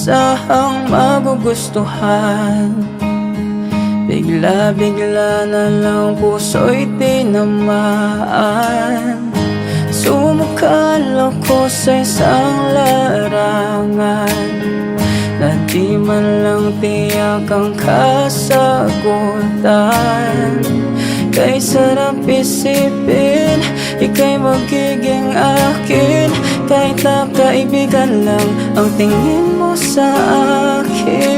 inaasahang magugustuhan. Bigla-bigla na lang puso'y tinamaan. Sumukal ako sa isang larangan na di man lang tiyak ang kasagutan. Kay sarap isipin, ika'y magiging akin, kahit na kaibigan lang ang tingin mo sa akin.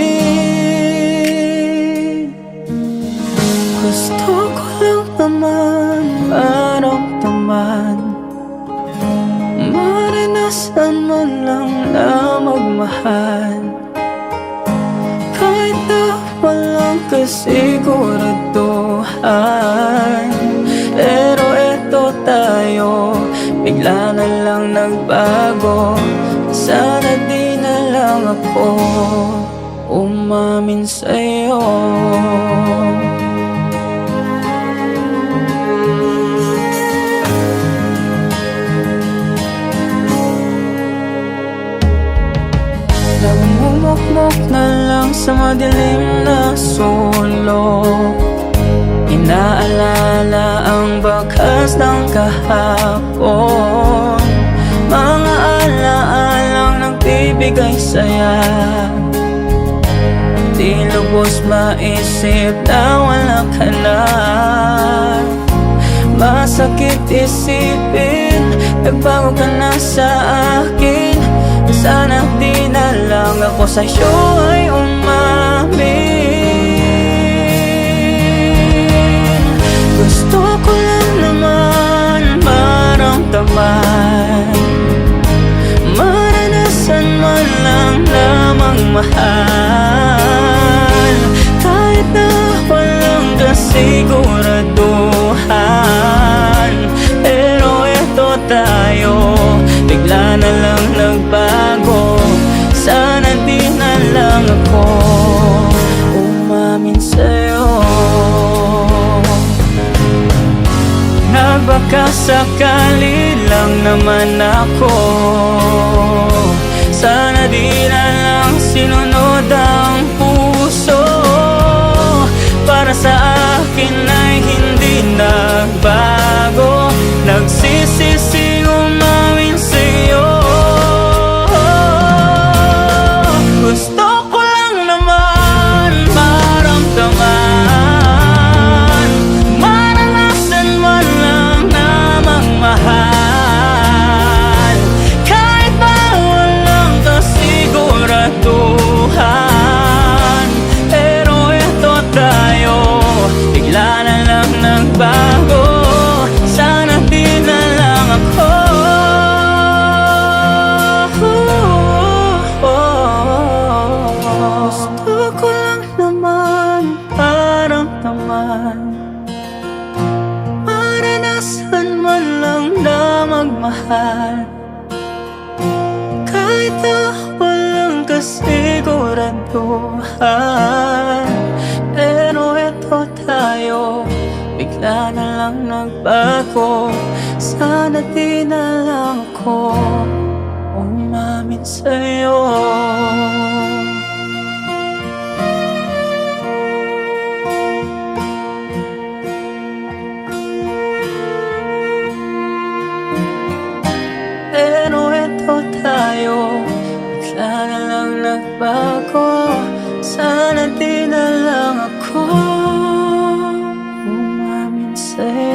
Gusto ko lang naman maramdaman, maranasan mo lang na magmahal, kahit na walang kasiguraduhan. Pero eto tayo, bigla na lang nagbago. Sana di na lang ako umamin sa'yo. Nagmumukmok na lang sa madilim na sulok, inaalala ang bakas ng kahapon, mga alaalang nagbibigay saya. Di lubos maisip na wala ka na. Masakit isipin, nagbago ka na sa akin. Sana di na lang ako sa'yo ay umamin. Gusto ko lang naman maramdaman, maranasan man lang namang mahal, kahit na walang kasiguraduhan. Pero eto tayo, bigla na lang nagbago. Sana di na lang ako umamin sa'yo. Baka sakali lang naman ako, sana di na lang sinunod ang puso. Para sa akin ay hindi nagbago, nagsisisi umamin sa'yo. Gusto ko lang naman maramdaman, maranasan man lang namang mahal, kahit na walang kasiguraduhan. Pero eto tayo, bigla na lang nagbago. Sana di na lang ako gusto ko lang naman maramdaman, maranasan man lang na magmahal, kahit na walang kasiguraduhan. Pero eto tayo, bigla na lang nagbago. Sana di na lang ako umamin sa'yo. Pero eto tayo, bigla na lang nagbago. Sana di na lang ako umamin sa'yo.